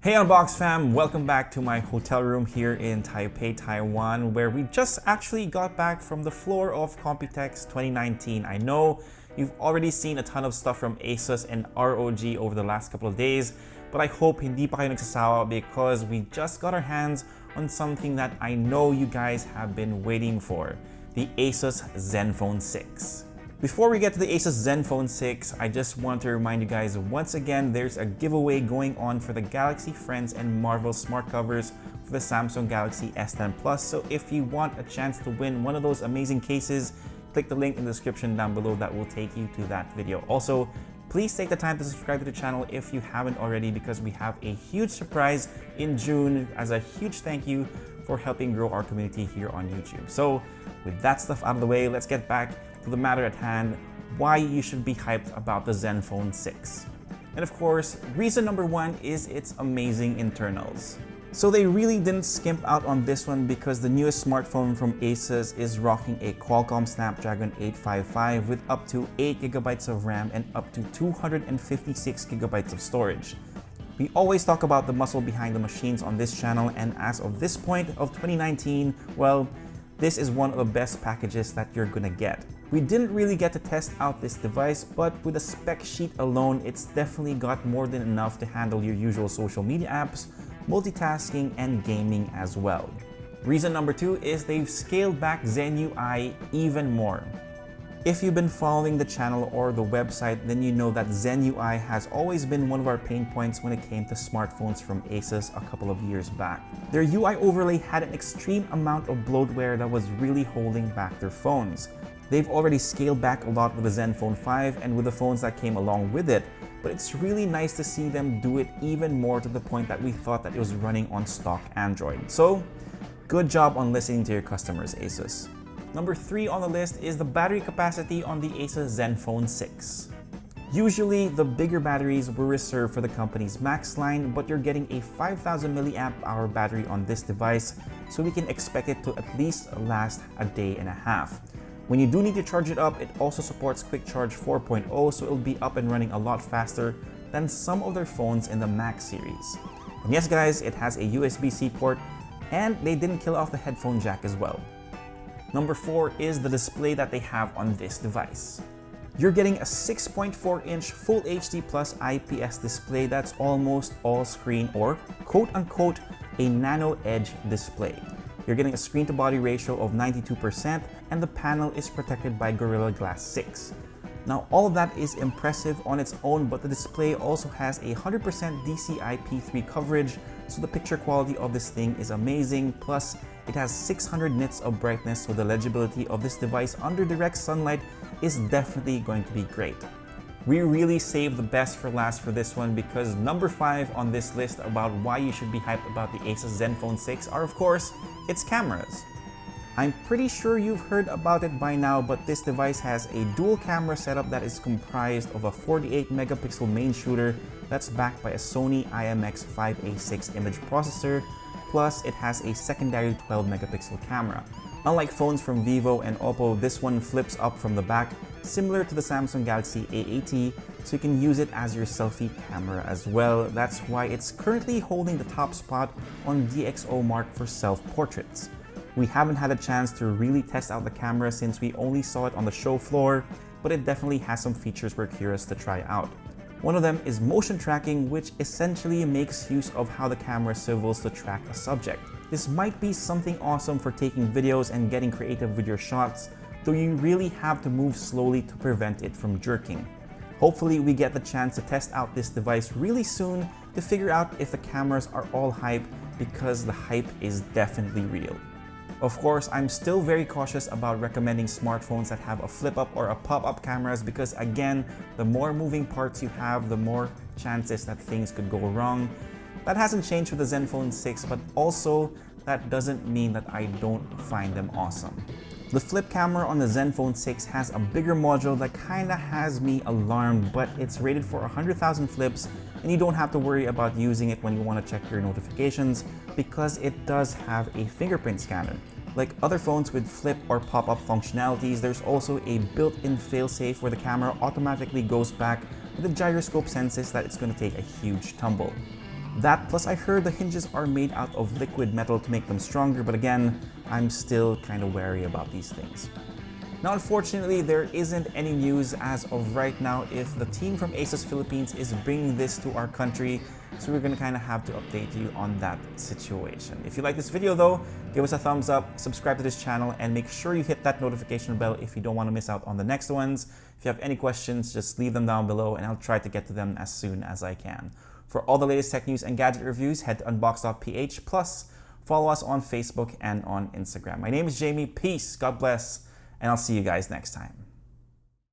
Hey Unbox fam, welcome back to my hotel room here in Taipei, Taiwan, where we just actually got back from the floor of COMPUTEX 2019. I know you've already seen a ton of stuff from Asus and ROG over the last couple of days, but I hope hindi pa kayo nagsasawa because we just got our hands on something that I know you guys have been waiting for, the Asus Zenfone 6. Before we get to the Asus Zenfone 6, I just want to remind you guys once again there's a giveaway going on for the Galaxy Friends and Marvel smart covers for the Samsung Galaxy S10 Plus. So if you want a chance to win one of those amazing cases, click the link in the description down below that will take you to that video. Also, please take the time to subscribe to the channel if you haven't already because we have a huge surprise in June as a huge thank you for helping grow our community here on YouTube. So with that stuff out of the way, let's get back to the matter at hand, why you should be hyped about the Zenfone 6. And of course, reason number one is its amazing internals. So they really didn't skimp out on this one because the newest smartphone from Asus is rocking a Qualcomm Snapdragon 855 with up to 8GB of RAM and up to 256GB of storage. We always talk about the muscle behind the machines on this channel, and as of this point of 2019, well, this is one of the best packages that you're gonna get. We didn't really get to test out this device, but with the spec sheet alone, it's definitely got more than enough to handle your usual social media apps, multitasking, and gaming as well. Reason number two is they've scaled back Zen UI even more. If you've been following the channel or the website, then you know that Zen UI has always been one of our pain points when it came to smartphones from Asus a couple of years back. Their UI overlay had an extreme amount of bloatware that was really holding back their phones. They've already scaled back a lot with the Zenfone 5 and with the phones that came along with it, but it's really nice to see them do it even more to the point that we thought that it was running on stock Android. So, good job on listening to your customers, Asus. Number 3 on the list is the battery capacity on the Asus Zenfone 6. Usually, the bigger batteries were reserved for the company's Max line, but you're getting a 5000 mAh battery on this device, so we can expect it to at least last a day and a half. When you do need to charge it up, it also supports Quick Charge 4.0, so it'll be up and running a lot faster than some of their phones in the Max series. And yes guys, it has a USB-C port, and they didn't kill off the headphone jack as well. Number 4 is the display that they have on this device. You're getting a 6.4-inch Full HD Plus IPS display that's almost all screen, or quote-unquote a nano edge display. You're getting a screen-to-body ratio of 92%, and the panel is protected by Gorilla Glass 6. Now, all of that is impressive on its own, but the display also has a 100% DCI-P3 coverage, so the picture quality of this thing is amazing. Plus, it has 600 nits of brightness, so the legibility of this device under direct sunlight is definitely going to be great. We really saved the best for last for this one because number 5 on this list about why you should be hyped about the Asus Zenfone 6 are, of course, its cameras. I'm pretty sure you've heard about it by now, but this device has a dual camera setup that is comprised of a 48 megapixel main shooter that's backed by a Sony IMX586 image processor, plus it has a secondary 12 megapixel camera. Unlike phones from Vivo and Oppo, this one flips up from the back, similar to the Samsung Galaxy A80, so you can use it as your selfie camera as well. That's why it's currently holding the top spot on DxOMark for self-portraits. We haven't had a chance to really test out the camera since we only saw it on the show floor, but it definitely has some features we're curious to try out. One of them is motion tracking, which essentially makes use of how the camera swivels to track a subject. This might be something awesome for taking videos and getting creative with your shots, though you really have to move slowly to prevent it from jerking. Hopefully we get the chance to test out this device really soon to figure out if the cameras are all hype, because the hype is definitely real. Of course, I'm still very cautious about recommending smartphones that have a flip-up or a pop-up cameras because again, the more moving parts you have, the more chances that things could go wrong. That hasn't changed with the Zenfone 6, but also that doesn't mean that I don't find them awesome. The flip camera on the Zenfone 6 has a bigger module that kinda has me alarmed, but it's rated for 100,000 flips and you don't have to worry about using it when you want to check your notifications because it does have a fingerprint scanner. Like other phones with flip or pop-up functionalities, there's also a built-in failsafe where the camera automatically goes back, but the gyroscope senses that it's going to take a huge tumble. That plus I heard the hinges are made out of liquid metal to make them stronger, but again, I'm still kind of wary about these things. Now, unfortunately, there isn't any news as of right now if the team from Asus Philippines is bringing this to our country, so we're gonna kind of have to update you on that situation. If you like this video though, give us a thumbs up, subscribe to this channel, and make sure you hit that notification bell if you don't want to miss out on the next ones. If you have any questions, just leave them down below and I'll try to get to them as soon as I can. For all the latest tech news and gadget reviews, head to unbox.ph, plus follow us on Facebook and on Instagram. My name is Jamie, peace, God bless, and I'll see you guys next time.